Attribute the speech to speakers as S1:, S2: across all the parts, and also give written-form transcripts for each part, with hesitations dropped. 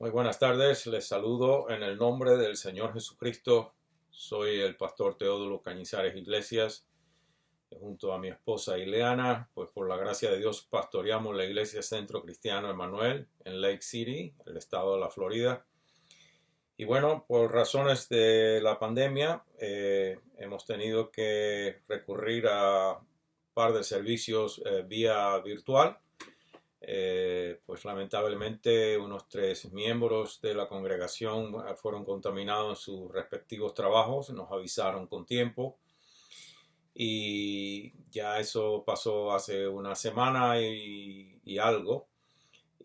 S1: Muy buenas tardes, les saludo en el nombre del Señor Jesucristo. Soy el pastor Teodulo Cañizares Iglesias, junto a mi esposa Ileana, pues por la gracia de Dios pastoreamos la Iglesia Centro Cristiano Emanuel en Lake City, el estado de la Florida. Y bueno, por razones de la pandemia, hemos tenido que recurrir a un par de servicios vía virtual. Pues lamentablemente unos 3 miembros de la congregación fueron contaminados en sus respectivos trabajos, nos avisaron con tiempo y ya eso pasó hace una semana y algo,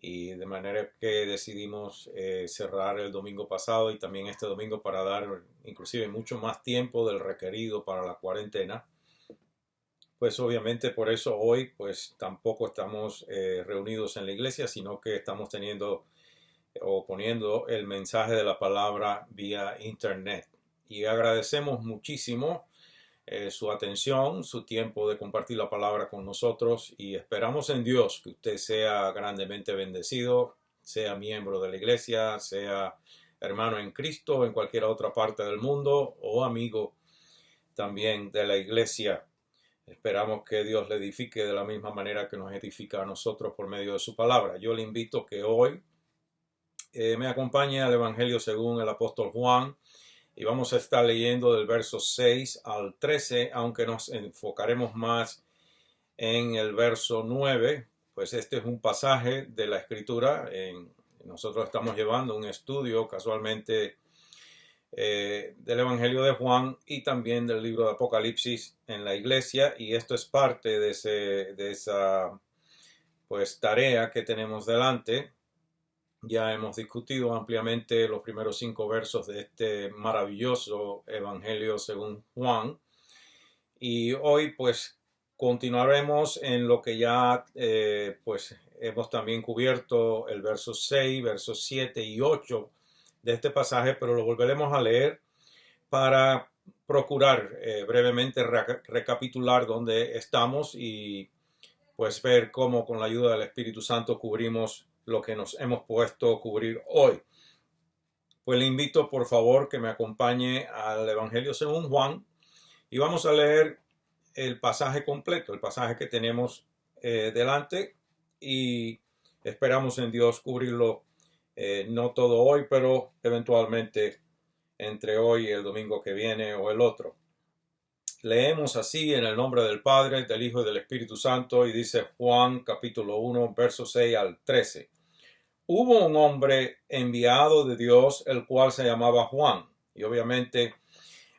S1: y de manera que decidimos cerrar el domingo pasado y también este domingo para dar inclusive mucho más tiempo del requerido para la cuarentena. Pues obviamente por eso hoy pues tampoco estamos reunidos en la iglesia, sino que estamos teniendo o poniendo el mensaje de la palabra vía internet. Y agradecemos muchísimo su atención, su tiempo de compartir la palabra con nosotros, y esperamos en Dios que usted sea grandemente bendecido, sea miembro de la iglesia, sea hermano en Cristo en cualquier otra parte del mundo o amigo también de la iglesia. Esperamos que Dios le edifique de la misma manera que nos edifica a nosotros por medio de su palabra. Yo le invito que hoy me acompañe al Evangelio según el apóstol Juan, y vamos a estar leyendo del verso 6 al 13, aunque nos enfocaremos más en el verso 9, pues este es un pasaje de la Escritura. Nosotros estamos llevando un estudio casualmente del Evangelio de Juan y también del libro de Apocalipsis en la iglesia, y esto es parte de esa pues tarea que tenemos delante. Ya hemos discutido ampliamente los primeros 5 versos de este maravilloso Evangelio según Juan, y hoy pues continuaremos en lo que ya pues hemos también cubierto, el verso 6, versos 7 y 8 de este pasaje, pero lo volveremos a leer para procurar brevemente recapitular dónde estamos y pues ver cómo con la ayuda del Espíritu Santo cubrimos lo que nos hemos puesto a cubrir hoy. Pues le invito por favor que me acompañe al Evangelio según Juan, y vamos a leer el pasaje completo, el pasaje que tenemos delante, y esperamos en Dios cubrirlo, no todo hoy, pero eventualmente entre hoy y el domingo que viene o el otro. Leemos así en el nombre del Padre, del Hijo y del Espíritu Santo, y dice Juan capítulo 1, versos 6 al 13. Hubo un hombre enviado de Dios, el cual se llamaba Juan. Y obviamente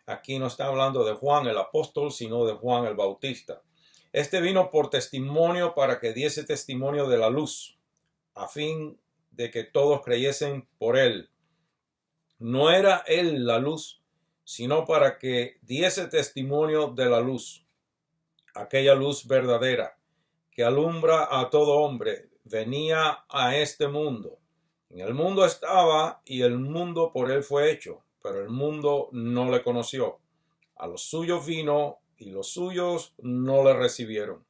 S1: aquí no está hablando de Juan el apóstol, sino de Juan el Bautista. Este vino por testimonio para que diese testimonio de la luz, a fin de que todos creyesen por él. No era él la luz, sino para que diese testimonio de la luz, aquella luz verdadera que alumbra a todo hombre. Venía a este mundo. En el mundo estaba, y el mundo por él fue hecho, pero el mundo no le conoció. A los suyos vino, y los suyos no le recibieron.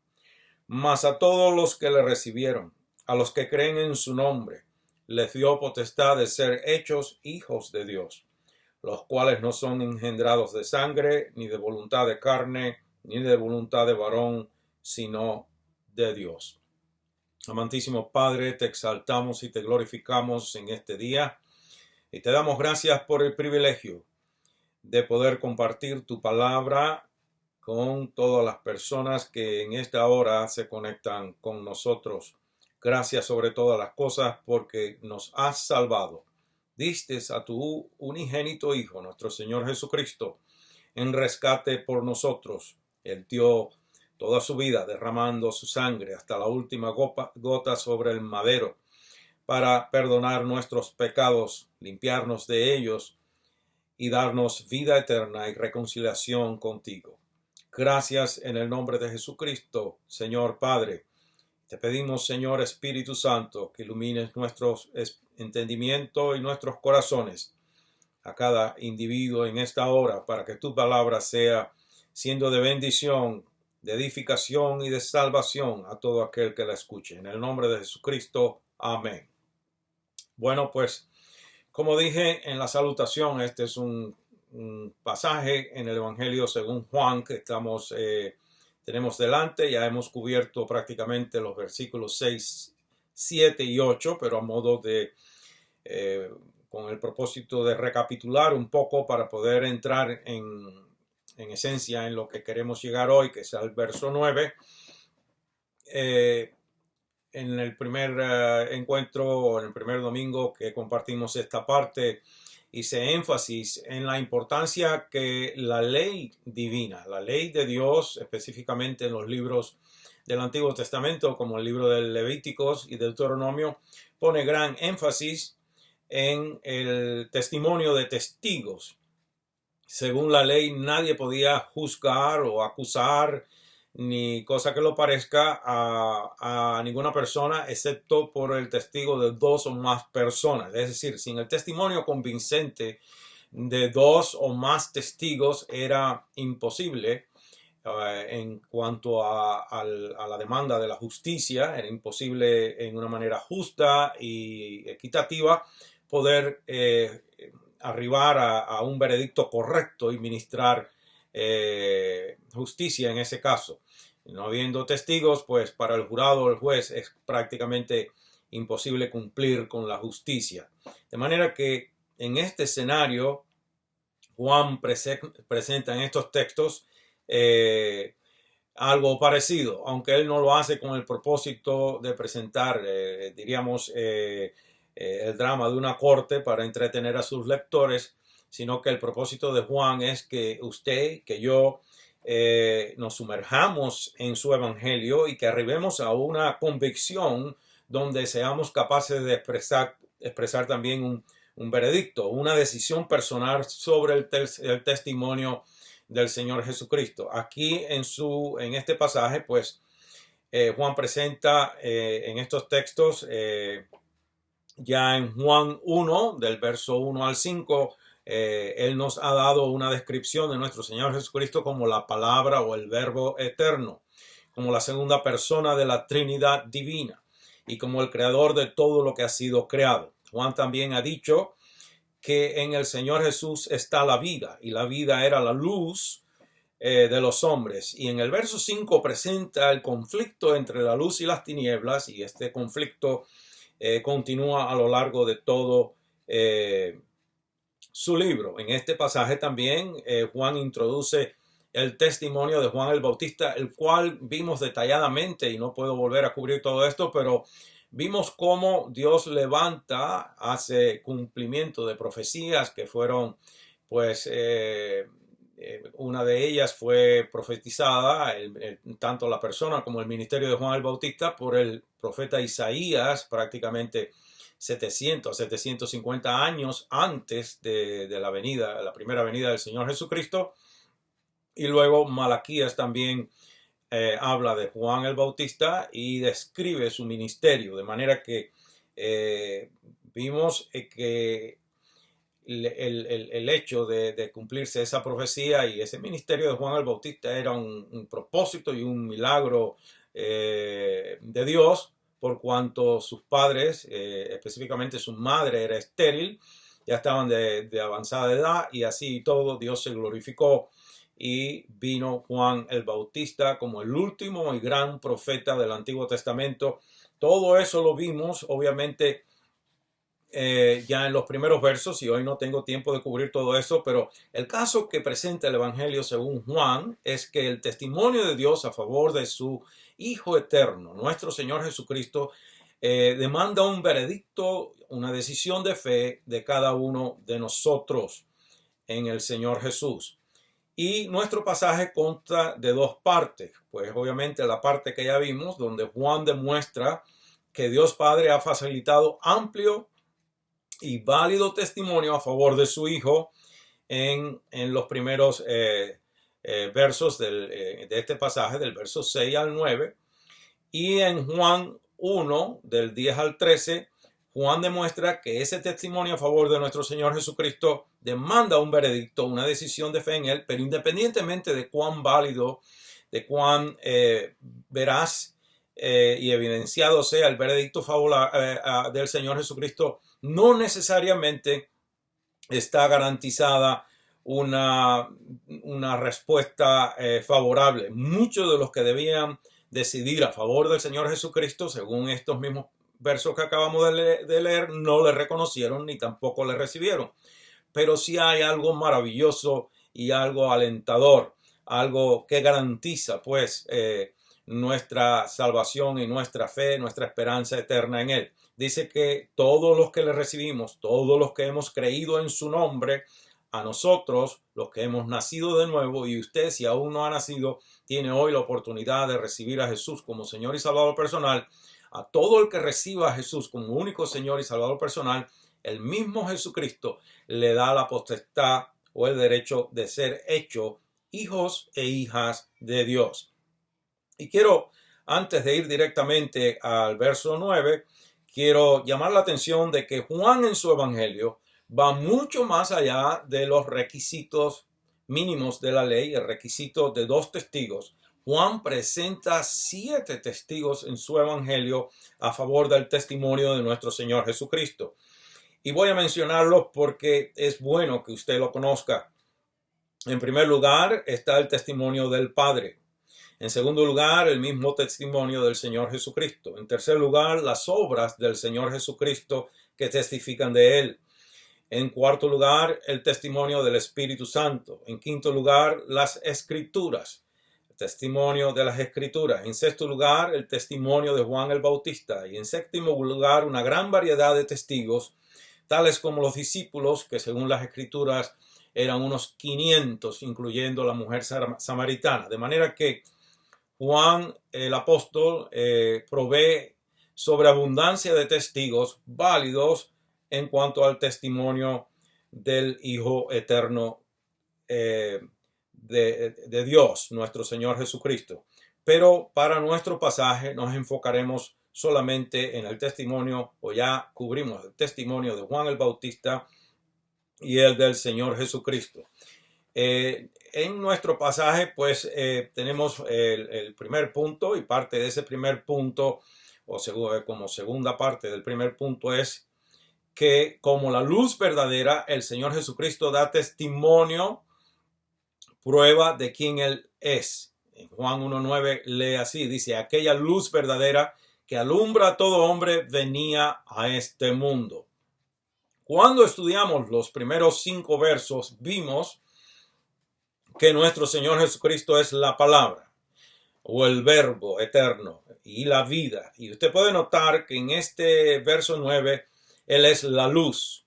S1: Mas a todos los que le recibieron, a los que creen en su nombre, les dio potestad de ser hechos hijos de Dios, los cuales no son engendrados de sangre, ni de voluntad de carne, ni de voluntad de varón, sino de Dios. Amantísimo Padre, te exaltamos y te glorificamos en este día, y te damos gracias por el privilegio de poder compartir tu palabra con todas las personas que en esta hora se conectan con nosotros. Gracias sobre todas las cosas porque nos has salvado. Diste a tu unigénito Hijo, nuestro Señor Jesucristo, en rescate por nosotros. Él dio toda su vida derramando su sangre hasta la última gota sobre el madero para perdonar nuestros pecados, limpiarnos de ellos y darnos vida eterna y reconciliación contigo. Gracias en el nombre de Jesucristo, Señor Padre. Te pedimos, Señor Espíritu Santo, que ilumines nuestros entendimientos y nuestros corazones a cada individuo en esta hora, para que tu palabra sea siendo de bendición, de edificación y de salvación a todo aquel que la escuche. En el nombre de Jesucristo, amén. Bueno, pues Como dije en la salutación, este es un pasaje en el Evangelio según Juan que tenemos delante. Ya hemos cubierto prácticamente los versículos 6, 7 y 8, pero a modo de, con el propósito de recapitular un poco para poder entrar en esencia en lo que queremos llegar hoy, que es el verso 9. En el primer encuentro, en el primer domingo que compartimos esta parte, hice énfasis en la importancia que la ley divina, la ley de Dios, específicamente en los libros del Antiguo Testamento, como el libro de Levíticos y Deuteronomio, pone gran énfasis en el testimonio de testigos. Según la ley, nadie podía juzgar o acusar ni cosa que lo parezca a ninguna persona excepto por el testigo de dos o más personas. Es decir, sin el testimonio convincente de dos o más testigos era imposible en cuanto a la demanda de la justicia. Era imposible en una manera justa y equitativa poder arribar a un veredicto correcto y ministrar justicia en ese caso. No habiendo testigos, pues para el jurado o el juez es prácticamente imposible cumplir con la justicia. De manera que en este escenario, Juan presenta en estos textos algo parecido, aunque él no lo hace con el propósito de presentar, diríamos, el drama de una corte para entretener a sus lectores, sino que el propósito de Juan es que usted, que yo, nos sumerjamos en su evangelio y que arribemos a una convicción donde seamos capaces de expresar también un veredicto, una decisión personal sobre el testimonio del Señor Jesucristo. Aquí en este pasaje, pues, Juan presenta en estos textos, ya en Juan 1, del verso 1 al 5, él nos ha dado una descripción de nuestro Señor Jesucristo como la palabra o el verbo eterno, como la segunda persona de la Trinidad divina y como el creador de todo lo que ha sido creado. Juan también ha dicho que en el Señor Jesús está la vida y la vida era la luz de los hombres. Y en el verso 5 presenta el conflicto entre la luz y las tinieblas, y este conflicto continúa a lo largo de todo su libro. En este pasaje también Juan introduce el testimonio de Juan el Bautista, el cual vimos detalladamente, y no puedo volver a cubrir todo esto, pero vimos cómo Dios levanta, hace cumplimiento de profecías que fueron, pues, una de ellas fue profetizada, tanto la persona como el ministerio de Juan el Bautista, por el profeta Isaías, prácticamente 700 a 750 años antes de la primera venida del Señor Jesucristo. Y luego Malaquías también habla de Juan el Bautista y describe su ministerio, de manera que vimos que el hecho de cumplirse esa profecía y ese ministerio de Juan el Bautista era un propósito y un milagro de Dios, por cuanto sus padres, específicamente su madre, era estéril, ya estaban de avanzada edad, y así todo Dios se glorificó y vino Juan el Bautista como el último y gran profeta del Antiguo Testamento. Todo eso lo vimos, obviamente, ya en los primeros versos, y hoy no tengo tiempo de cubrir todo eso, pero el caso que presenta el Evangelio según Juan es que el testimonio de Dios a favor de su Hijo eterno, nuestro Señor Jesucristo, demanda un veredicto, una decisión de fe de cada uno de nosotros en el Señor Jesús. Y nuestro pasaje consta de dos partes, pues obviamente la parte que ya vimos, donde Juan demuestra que Dios Padre ha facilitado amplio y válido testimonio a favor de su Hijo en los primeros versos de este pasaje, del verso 6 al 9. Y en Juan 1, del 10 al 13, Juan demuestra que ese testimonio a favor de nuestro Señor Jesucristo demanda un veredicto, una decisión de fe en Él, pero independientemente de cuán válido, de cuán veraz y evidenciado sea el veredicto del Señor Jesucristo, no necesariamente está garantizada una respuesta favorable. Muchos de los que debían decidir a favor del Señor Jesucristo, según estos mismos versos que acabamos de leer, no le reconocieron ni tampoco le recibieron. Pero sí hay algo maravilloso y algo alentador, algo que garantiza pues nuestra salvación y nuestra fe, nuestra esperanza eterna en Él. Dice que todos los que le recibimos, todos los que hemos creído en su nombre, a nosotros, los que hemos nacido de nuevo, y usted si aún no ha nacido, tiene hoy la oportunidad de recibir a Jesús como Señor y Salvador personal. A todo el que reciba a Jesús como único Señor y Salvador personal, el mismo Jesucristo le da la potestad o el derecho de ser hecho hijos e hijas de Dios. Y quiero, antes de ir directamente al verso 9, quiero llamar la atención de que Juan en su evangelio va mucho más allá de los requisitos mínimos de la ley, el requisito de 2 testigos. Juan presenta 7 testigos en su evangelio a favor del testimonio de nuestro Señor Jesucristo. Y voy a mencionarlos porque es bueno que usted lo conozca. En primer lugar está el testimonio del Padre. En segundo lugar, el mismo testimonio del Señor Jesucristo. En tercer lugar, las obras del Señor Jesucristo que testifican de Él. En cuarto lugar, el testimonio del Espíritu Santo. En quinto lugar, las Escrituras. El testimonio de las Escrituras. En sexto lugar, el testimonio de Juan el Bautista. Y en séptimo lugar, una gran variedad de testigos, tales como los discípulos, que según las Escrituras eran unos 500, incluyendo la mujer samaritana. De manera que Juan el apóstol provee sobreabundancia de testigos válidos en cuanto al testimonio del Hijo eterno de Dios, nuestro Señor Jesucristo. Pero para nuestro pasaje nos enfocaremos solamente en el testimonio, o ya cubrimos el testimonio de Juan el Bautista y el del Señor Jesucristo. En nuestro pasaje pues tenemos el primer punto, y parte de ese primer punto, o como segunda parte del primer punto, es que como la luz verdadera, el Señor Jesucristo da testimonio, prueba de quién Él es. En Juan 1:9 lee así, dice: aquella luz verdadera que alumbra a todo hombre venía a este mundo. Cuando estudiamos los primeros 5 versos, vimos que nuestro Señor Jesucristo es la palabra o el verbo eterno y la vida. Y usted puede notar que en este verso 9 Él es la luz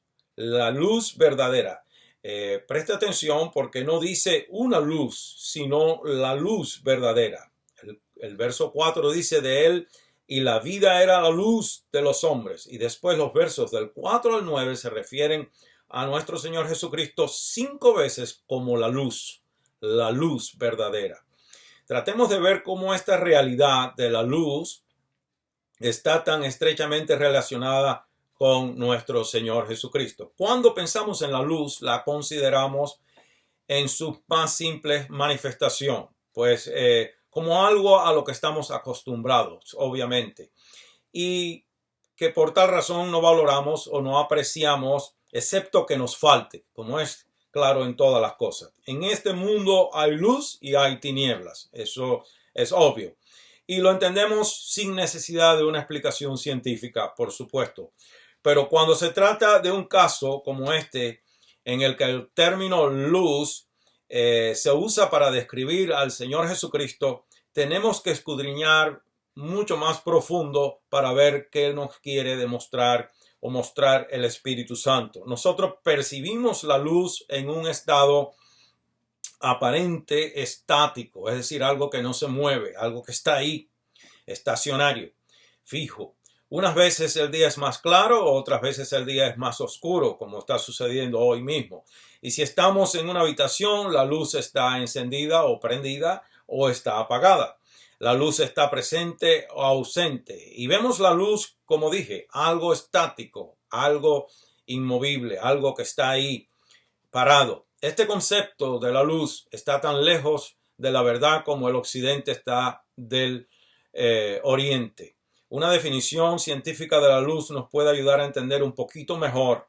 S1: verdadera. Preste atención porque no dice una luz, sino la luz verdadera. El verso 4 dice de Él: y la vida era la luz de los hombres. Y después los versos del 4 al 9 se refieren a nuestro Señor Jesucristo 5 veces como la luz verdadera. Tratemos de ver cómo esta realidad de la luz está tan estrechamente relacionada con nuestro Señor Jesucristo. Cuando pensamos en la luz, la consideramos en su más simple manifestación, pues como algo a lo que estamos acostumbrados, obviamente, y que por tal razón no valoramos o no apreciamos, excepto que nos falte, como es claro en todas las cosas. En este mundo hay luz y hay tinieblas, eso es obvio. Y lo entendemos sin necesidad de una explicación científica, por supuesto. Pero cuando se trata de un caso como este, en el que el término luz se usa para describir al Señor Jesucristo, tenemos que escudriñar mucho más profundo para ver qué nos quiere demostrar o mostrar el Espíritu Santo. Nosotros percibimos la luz en un estado aparente estático, es decir, algo que no se mueve, algo que está ahí, estacionario, fijo. Unas veces el día es más claro, otras veces el día es más oscuro, como está sucediendo hoy mismo. Y si estamos en una habitación, la luz está encendida o prendida o está apagada. La luz está presente o ausente. Y vemos la luz, como dije, algo estático, algo inmovible, algo que está ahí parado. Este concepto de la luz está tan lejos de la verdad como el occidente está del Oriente. Una definición científica de la luz nos puede ayudar a entender un poquito mejor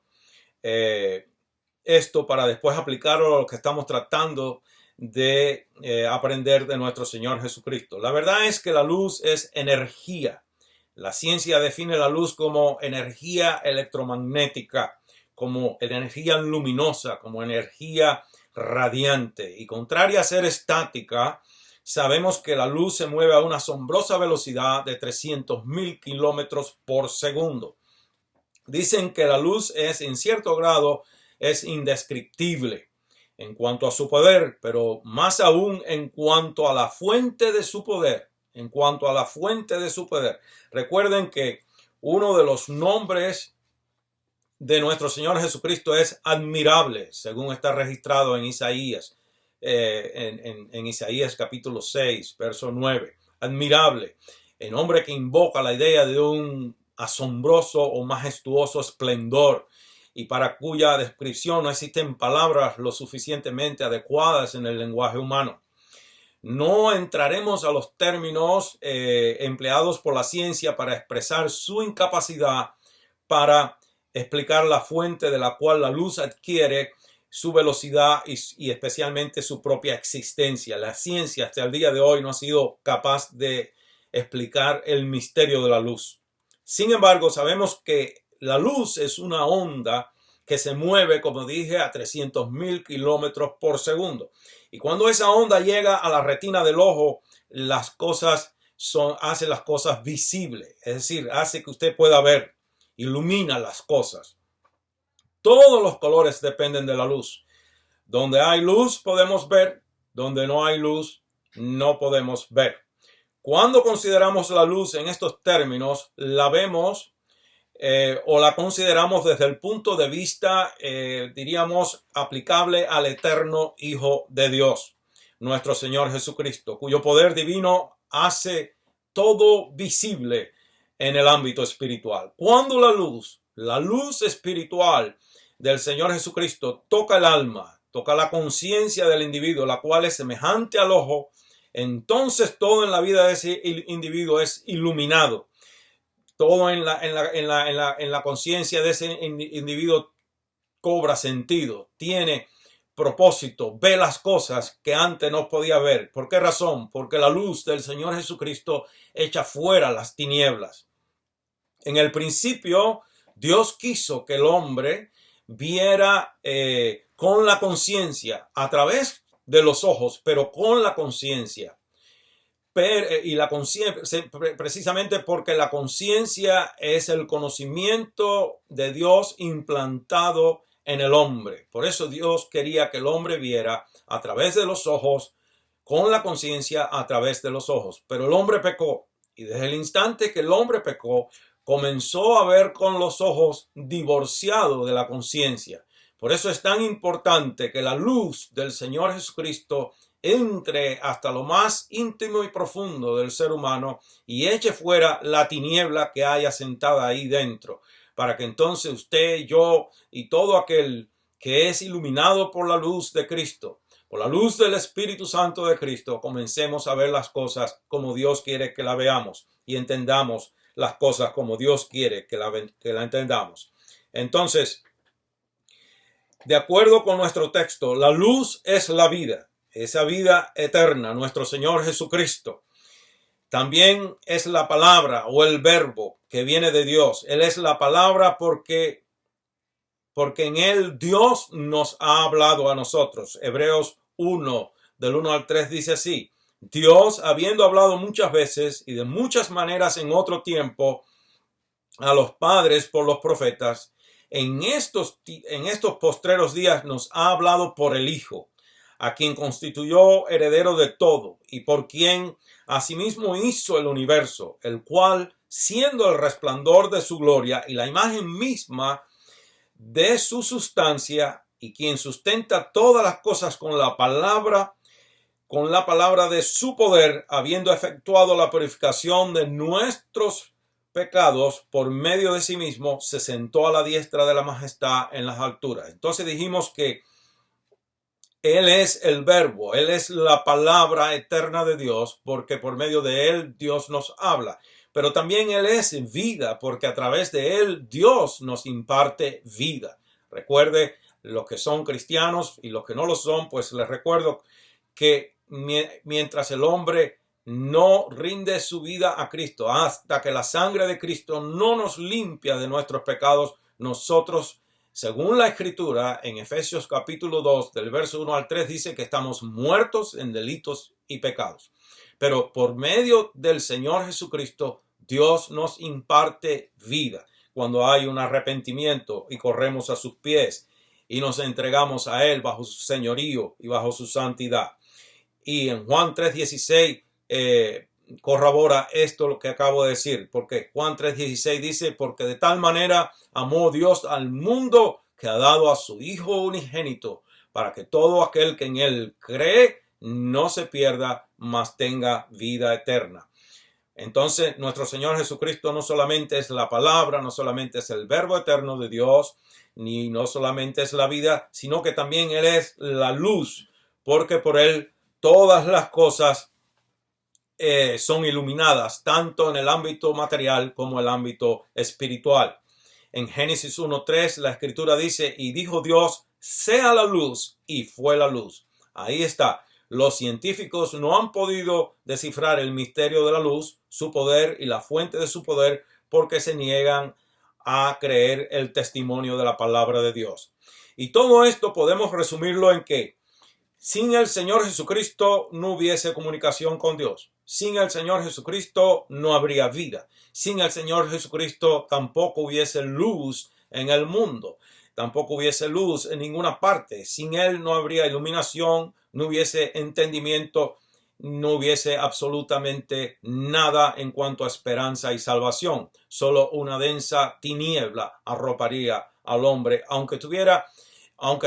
S1: esto para después aplicarlo a lo que estamos tratando de aprender de nuestro Señor Jesucristo. La verdad es que la luz es energía. La ciencia define la luz como energía electromagnética, como energía luminosa, como energía radiante. Y contraria a ser estática, sabemos que la luz se mueve a una asombrosa velocidad de 300.000 kilómetros por segundo. Dicen que la luz es, en cierto grado, es indescriptible en cuanto a su poder, pero más aún en cuanto a la fuente de su poder. En cuanto a la fuente de su poder. Recuerden que uno de los nombres de nuestro Señor Jesucristo es admirable, según está registrado en Isaías, en Isaías capítulo 6, verso 9. Admirable, el nombre que invoca la idea de un asombroso o majestuoso esplendor y para cuya descripción no existen palabras lo suficientemente adecuadas en el lenguaje humano. No entraremos a los términos empleados por la ciencia para expresar su incapacidad para explicar la fuente de la cual la luz adquiere su velocidad y especialmente su propia existencia. La ciencia hasta el día de hoy no ha sido capaz de explicar el misterio de la luz. Sin embargo, sabemos que la luz es una onda que se mueve, como dije, a 300.000 kilómetros por segundo. Y cuando esa onda llega a la retina del ojo, hace las cosas visibles. Es decir, hace que usted pueda ver, ilumina las cosas. Todos los colores dependen de la luz. Donde hay luz podemos ver, donde no hay luz no podemos ver. Cuando consideramos la luz en estos términos, la vemos o la consideramos desde el punto de vista, diríamos, aplicable al eterno Hijo de Dios, nuestro Señor Jesucristo, cuyo poder divino hace todo visible en el ámbito espiritual. Cuando la luz espiritual del Señor Jesucristo toca el alma, toca la conciencia del individuo, la cual es semejante al ojo, entonces todo en la vida de ese individuo es iluminado. Todo en la conciencia de ese individuo cobra sentido, tiene propósito, ve las cosas que antes no podía ver. ¿Por qué razón? Porque la luz del Señor Jesucristo echa fuera las tinieblas. En el principio, Dios quiso que el hombre viera con la conciencia, a través de los ojos, pero con la conciencia. Y la conciencia, precisamente porque la conciencia es el conocimiento de Dios implantado en el hombre. Por eso Dios quería que el hombre viera a través de los ojos, con la conciencia a través de los ojos. Pero el hombre pecó, y desde el instante que el hombre pecó, comenzó a ver con los ojos divorciado de la conciencia. Por eso es tan importante que la luz del Señor Jesucristo entre hasta lo más íntimo y profundo del ser humano y eche fuera la tiniebla que haya sentada ahí dentro, para que entonces usted, yo y todo aquel que es iluminado por la luz de Cristo, por la luz del Espíritu Santo de Cristo, comencemos a ver las cosas como Dios quiere que la veamos y entendamos las cosas como Dios quiere que la entendamos. Entonces, de acuerdo con nuestro texto, la luz es la vida. Esa vida eterna, nuestro Señor Jesucristo. También es la palabra o el verbo que viene de Dios. Él es la palabra porque en Él Dios nos ha hablado a nosotros. Hebreos 1, del 1 al 3 dice así: Dios, habiendo hablado muchas veces y de muchas maneras en otro tiempo a los padres por los profetas, en estos postreros días nos ha hablado por el Hijo, a quien constituyó heredero de todo y por quien asimismo hizo el universo, el cual, siendo el resplandor de su gloria y la imagen misma de su sustancia, y quien sustenta todas las cosas con la palabra de su poder, habiendo efectuado la purificación de nuestros pecados por medio de sí mismo, se sentó a la diestra de la majestad en las alturas. Entonces dijimos que Él es el verbo, Él es la palabra eterna de Dios, porque por medio de Él Dios nos habla. Pero también Él es vida, porque a través de Él Dios nos imparte vida. Recuerde, los que son cristianos y los que no lo son, pues les recuerdo que mientras el hombre no rinde su vida a Cristo, hasta que la sangre de Cristo no nos limpia de nuestros pecados, nosotros, según la Escritura, en Efesios capítulo 2, del verso 1 al 3, dice que estamos muertos en delitos y pecados. Pero por medio del Señor Jesucristo, Dios nos imparte vida. Cuando hay un arrepentimiento y corremos a sus pies y nos entregamos a Él bajo su señorío y bajo su santidad. Y en Juan 3:16 corrobora esto lo que acabo de decir, porque Juan 3:16 dice, porque de tal manera amó Dios al mundo que ha dado a su Hijo unigénito, para que todo aquel que en Él cree no se pierda, mas tenga vida eterna. Entonces, nuestro Señor Jesucristo no solamente es la palabra, no solamente es el verbo eterno de Dios, ni no solamente es la vida, sino que también Él es la luz, porque por Él todas las cosas son iluminadas, tanto en el ámbito material como en el ámbito espiritual. En Génesis 1:3 la Escritura dice, y dijo Dios, sea la luz, y fue la luz. Ahí está. Los científicos no han podido descifrar el misterio de la luz, su poder y la fuente de su poder, porque se niegan a creer el testimonio de la palabra de Dios. Y todo esto podemos resumirlo en que sin el Señor Jesucristo no hubiese comunicación con Dios. Sin el Señor Jesucristo no habría vida. Sin el Señor Jesucristo tampoco hubiese luz en el mundo. Tampoco hubiese luz en ninguna parte. Sin Él no habría iluminación, no hubiese entendimiento, no hubiese absolutamente nada en cuanto a esperanza y salvación. Solo una densa tiniebla arroparía al hombre, aunque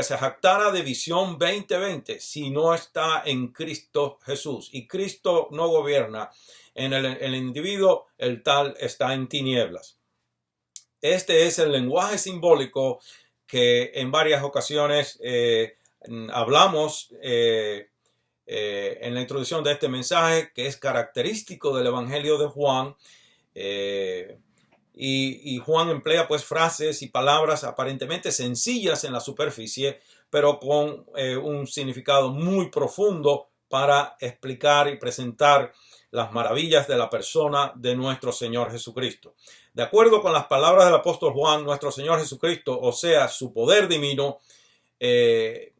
S1: se jactara de visión 2020, si no está en Cristo Jesús. Y Cristo no gobierna en el individuo, el tal está en tinieblas. Este es el lenguaje simbólico que en varias ocasiones hablamos en la introducción de este mensaje, que es característico del Evangelio de Juan. Y Juan emplea pues frases y palabras aparentemente sencillas en la superficie, pero con un significado muy profundo para explicar y presentar las maravillas de la persona de nuestro Señor Jesucristo. De acuerdo con las palabras del apóstol Juan, nuestro Señor Jesucristo, o sea, su poder divino, que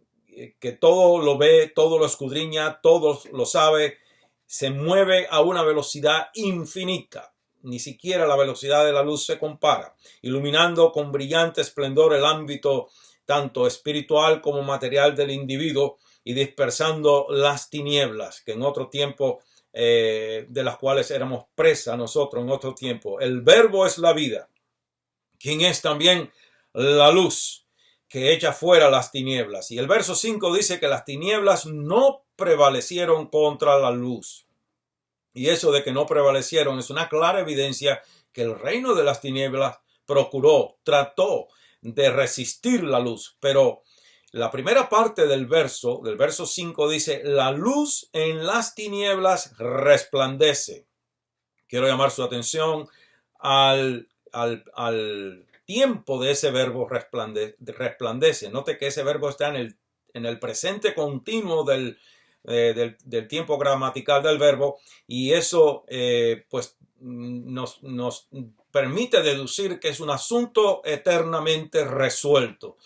S1: todo lo ve, todo lo escudriña, todo lo sabe, se mueve a una velocidad infinita. Ni siquiera la velocidad de la luz se compara, iluminando con brillante esplendor el ámbito tanto espiritual como material del individuo y dispersando las tinieblas que en otro tiempo de las cuales éramos presa nosotros en otro tiempo. El verbo es la vida, quien es también la luz que echa fuera las tinieblas. Y el verso 5 dice que las tinieblas no prevalecieron contra la luz. Y eso de que no prevalecieron es una clara evidencia que el reino de las tinieblas trató de resistir la luz. Pero la primera parte del verso 5 dice, la luz en las tinieblas resplandece. Quiero llamar su atención al tiempo de ese verbo resplandece. Note que ese verbo está en el presente continuo del tiempo gramatical del verbo, y eso pues nos permite deducir que es un asunto eternamente resuelto.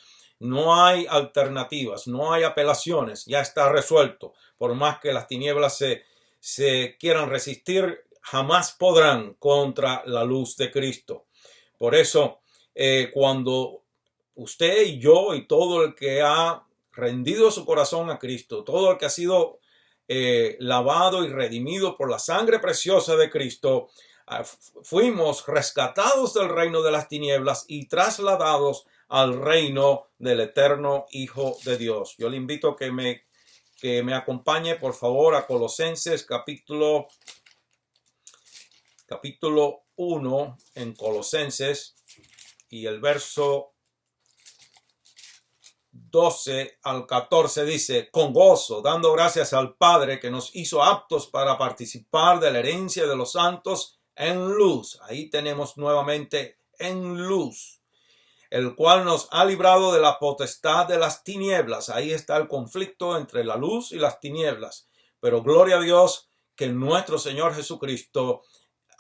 S1: No hay alternativas, no hay apelaciones, ya está resuelto. Por más que las tinieblas se quieran resistir, jamás podrán contra la luz de Cristo. Por eso, cuando usted y yo y todo el que ha rendido su corazón a Cristo, todo el que ha sido lavado y redimido por la sangre preciosa de Cristo, fuimos rescatados del reino de las tinieblas y trasladados al reino del eterno Hijo de Dios. Yo le invito a que me acompañe, por favor, a Colosenses capítulo 1 en Colosenses y el verso 12 al 14 dice, con gozo, dando gracias al Padre que nos hizo aptos para participar de la herencia de los santos en luz. Ahí tenemos nuevamente en luz, el cual nos ha librado de la potestad de las tinieblas. Ahí está el conflicto entre la luz y las tinieblas. Pero gloria a Dios que nuestro Señor Jesucristo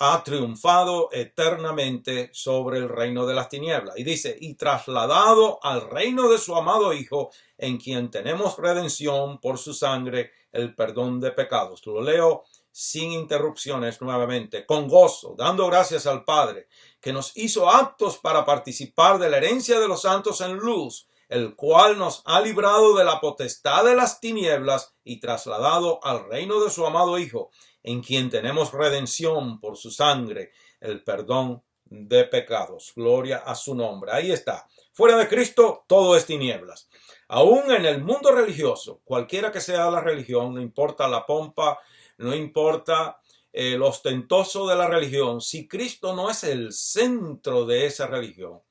S1: ha triunfado eternamente sobre el reino de las tinieblas. Y dice, y trasladado al reino de su amado Hijo, en quien tenemos redención por su sangre, el perdón de pecados. Lo leo sin interrupciones nuevamente, con gozo, dando gracias al Padre, que nos hizo aptos para participar de la herencia de los santos en luz, el cual nos ha librado de la potestad de las tinieblas y trasladado al reino de su amado Hijo, en quien tenemos redención por su sangre, el perdón de pecados. Gloria a su nombre. Ahí está. Fuera de Cristo, todo es tinieblas. Aún en el mundo religioso, cualquiera que sea la religión, no importa la pompa, no importa lo ostentoso de la religión, si Cristo no es el centro de esa religión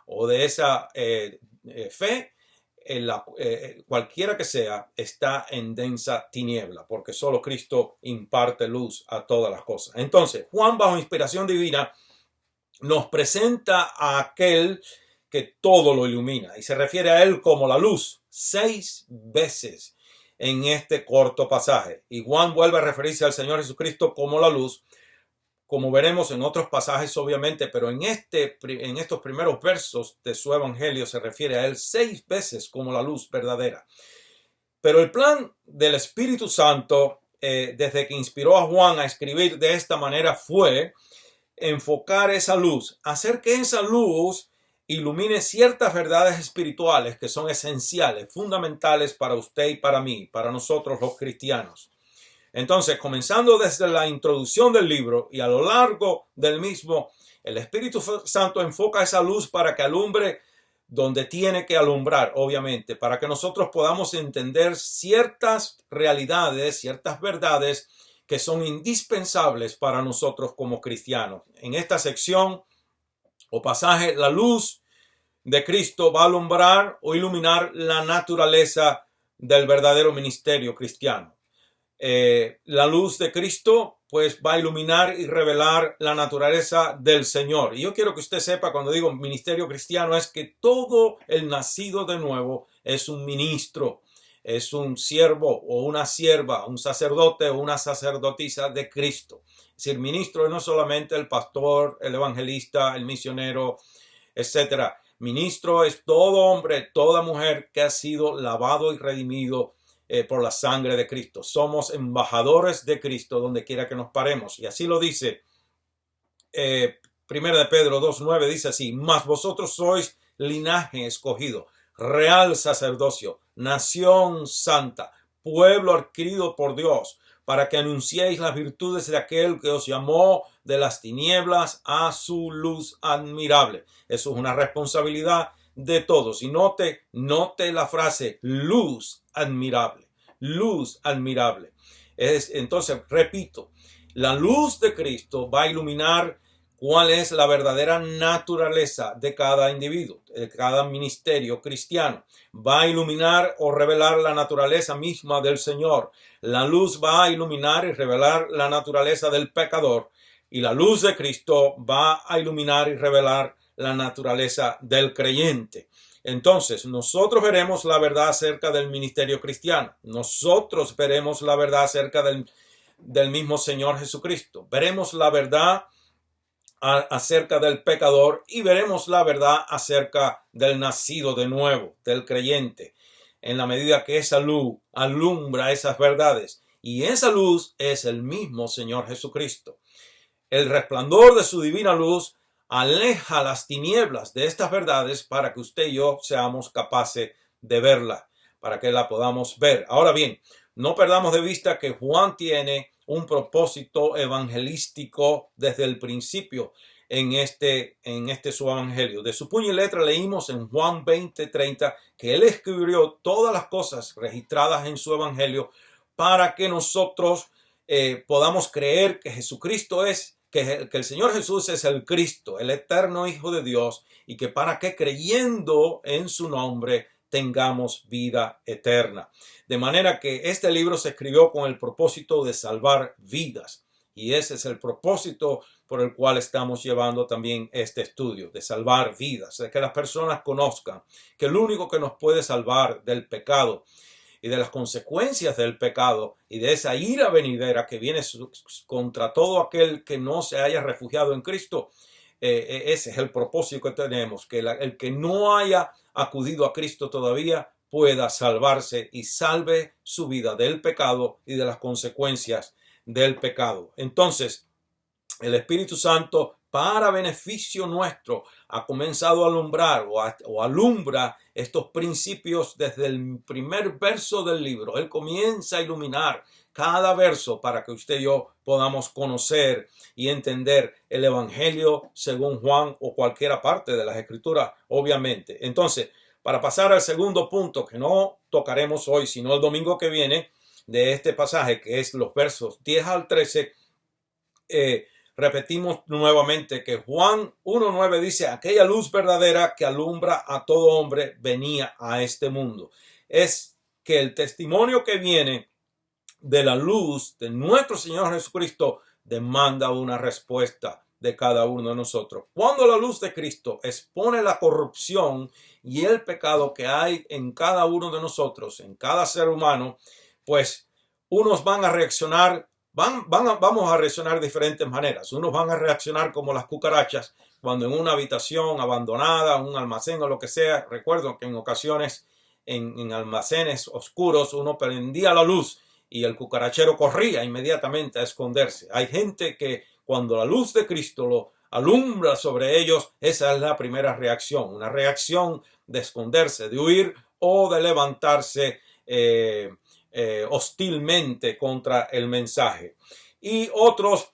S1: o de esa fe, cualquiera que sea, está en densa tiniebla, porque solo Cristo imparte luz a todas las cosas. Entonces, Juan, bajo inspiración divina, nos presenta a aquel que todo lo ilumina, y se refiere a él como la luz 6 veces en este corto pasaje. Y Juan vuelve a referirse al Señor Jesucristo como la luz, como veremos en otros pasajes obviamente, pero en estos primeros versos de su evangelio se refiere a él 6 veces como la luz verdadera. Pero el plan del Espíritu Santo, desde que inspiró a Juan a escribir de esta manera, fue enfocar esa luz, hacer que esa luz ilumine ciertas verdades espirituales que son esenciales, fundamentales para usted y para mí, para nosotros los cristianos. Entonces, comenzando desde la introducción del libro y a lo largo del mismo, el Espíritu Santo enfoca esa luz para que alumbre donde tiene que alumbrar, obviamente, para que nosotros podamos entender ciertas realidades, ciertas verdades que son indispensables para nosotros como cristianos. En esta sección o pasaje, la luz de Cristo va a alumbrar o iluminar la naturaleza del verdadero ministerio cristiano. La luz de Cristo pues va a iluminar y revelar la naturaleza del Señor. Y yo quiero que usted sepa, cuando digo ministerio cristiano, es que todo el nacido de nuevo es un ministro, es un siervo o una sierva, un sacerdote o una sacerdotisa de Cristo. Es decir, ministro no solamente el pastor, el evangelista, el misionero, etcétera. Ministro es todo hombre, toda mujer que ha sido lavado y redimido por la sangre de Cristo. Somos embajadores de Cristo donde quiera que nos paremos. Y así lo dice 1 de Pedro 2:9, dice así: mas vosotros sois linaje escogido, real sacerdocio, nación santa, pueblo adquirido por Dios, para que anunciéis las virtudes de aquel que os llamó de las tinieblas a su luz admirable. Eso es una responsabilidad de todos. Y note la frase luz admirable. Luz admirable. Entonces, repito, la luz de Cristo va a iluminar cuál es la verdadera naturaleza de cada individuo, de cada ministerio cristiano. Va a iluminar o revelar la naturaleza misma del Señor. La luz va a iluminar y revelar la naturaleza del pecador. Y la luz de Cristo va a iluminar y revelar la naturaleza del creyente. Entonces, nosotros veremos la verdad acerca del ministerio cristiano. Nosotros veremos la verdad acerca del mismo Señor Jesucristo. Veremos la verdad acerca del pecador y veremos la verdad acerca del nacido de nuevo, del creyente, en la medida que esa luz alumbra esas verdades. Y esa luz es el mismo Señor Jesucristo. El resplandor de su divina luz aleja las tinieblas de estas verdades para que usted y yo seamos capaces de verla, para que la podamos ver. Ahora bien, no perdamos de vista que Juan tiene un propósito evangelístico desde el principio en este su evangelio. De su puño y letra leímos en Juan 20:30 que él escribió todas las cosas registradas en su evangelio para que nosotros podamos creer que Jesucristo que el Señor Jesús es el Cristo, el eterno Hijo de Dios, y que para que creyendo en su nombre tengamos vida eterna. De manera que este libro se escribió con el propósito de salvar vidas. Y ese es el propósito por el cual estamos llevando también este estudio, de salvar vidas, de que las personas conozcan que el único que nos puede salvar del pecado y de las consecuencias del pecado y de esa ira venidera que viene contra todo aquel que no se haya refugiado en Cristo, ese es el propósito que tenemos, que el que no haya acudido a Cristo todavía pueda salvarse y salve su vida del pecado y de las consecuencias del pecado. Entonces, el Espíritu Santo, para beneficio nuestro, ha comenzado a alumbrar o alumbra estos principios desde el primer verso del libro. Él comienza a iluminar cada verso para que usted y yo podamos conocer y entender el Evangelio según Juan o cualquier parte de las Escrituras, obviamente. Entonces, para pasar al segundo punto que no tocaremos hoy, sino el domingo que viene, de este pasaje, que es los versos 10 al 13, repetimos nuevamente que Juan 1:9 dice: aquella luz verdadera que alumbra a todo hombre venía a este mundo. Es que el testimonio que viene de la luz de nuestro Señor Jesucristo demanda una respuesta de cada uno de nosotros. Cuando la luz de Cristo expone la corrupción y el pecado que hay en cada uno de nosotros, en cada ser humano, pues unos van a reaccionar, vamos a reaccionar de diferentes maneras. Unos van a reaccionar como las cucarachas cuando en una habitación abandonada, un almacén o lo que sea. Recuerdo que en ocasiones en almacenes oscuros uno prendía la luz y el cucarachero corría inmediatamente a esconderse. Hay gente que cuando la luz de Cristo lo alumbra sobre ellos, esa es la primera reacción, una reacción de esconderse, de huir o de levantarse hostilmente contra el mensaje. Y otros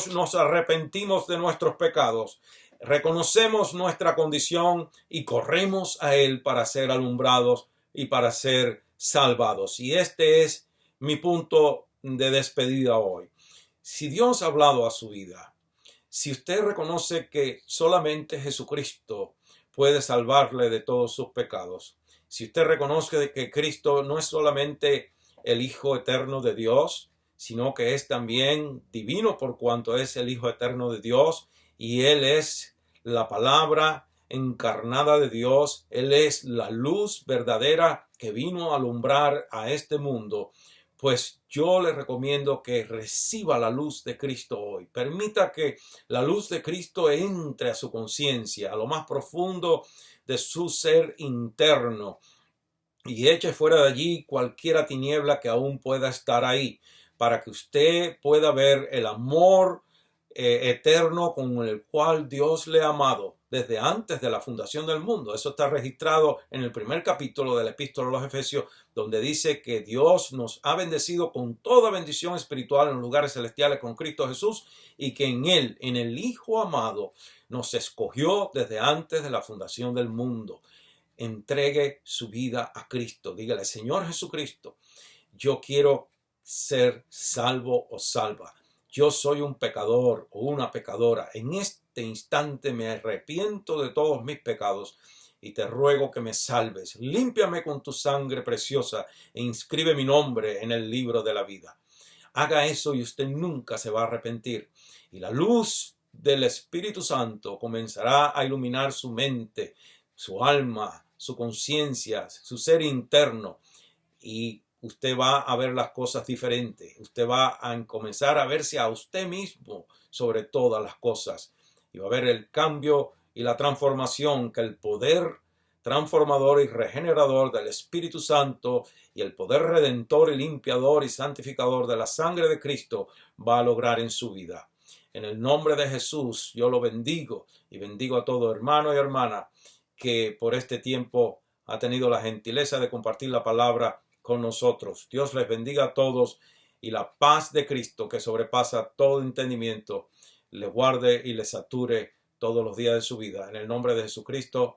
S1: nos arrepentimos de nuestros pecados, reconocemos nuestra condición y corremos a Él para ser alumbrados y para ser salvados. Y este es mi punto de despedida hoy. Si Dios ha hablado a su vida, si usted reconoce que solamente Jesucristo puede salvarle de todos sus pecados, si usted reconoce que Cristo no es solamente el Hijo eterno de Dios, sino que es también divino por cuanto es el Hijo eterno de Dios y Él es la palabra encarnada de Dios, Él es la luz verdadera que vino a alumbrar a este mundo, pues yo le recomiendo que reciba la luz de Cristo hoy. Permita que la luz de Cristo entre a su conciencia, a lo más profundo de su ser interno, y eche fuera de allí cualquiera tiniebla que aún pueda estar ahí, para que usted pueda ver el amor eterno con el cual Dios le ha amado desde antes de la fundación del mundo. Eso está registrado en el primer capítulo de la Epístola a los Efesios, donde dice que Dios nos ha bendecido con toda bendición espiritual en los lugares celestiales con Cristo Jesús, y que en Él, en el Hijo amado, nos escogió desde antes de la fundación del mundo. Entregue su vida a Cristo. Dígale: Señor Jesucristo, yo quiero ser salvo o salva. Yo soy un pecador o una pecadora. En este instante me arrepiento de todos mis pecados y te ruego que me salves. Límpiame con tu sangre preciosa e inscribe mi nombre en el libro de la vida. Haga eso y usted nunca se va a arrepentir. Y la luz del Espíritu Santo comenzará a iluminar su mente, su alma, su conciencia, su ser interno, y usted va a ver las cosas diferentes. Usted va a comenzar a verse a usted mismo sobre todas las cosas y va a ver el cambio y la transformación que el poder transformador y regenerador del Espíritu Santo y el poder redentor y limpiador y santificador de la sangre de Cristo va a lograr en su vida. En el nombre de Jesús yo lo bendigo y bendigo a todo hermano y hermana que por este tiempo ha tenido la gentileza de compartir la palabra con nosotros. Dios les bendiga a todos y la paz de Cristo, que sobrepasa todo entendimiento, les guarde y les sature todos los días de su vida. En el nombre de Jesucristo.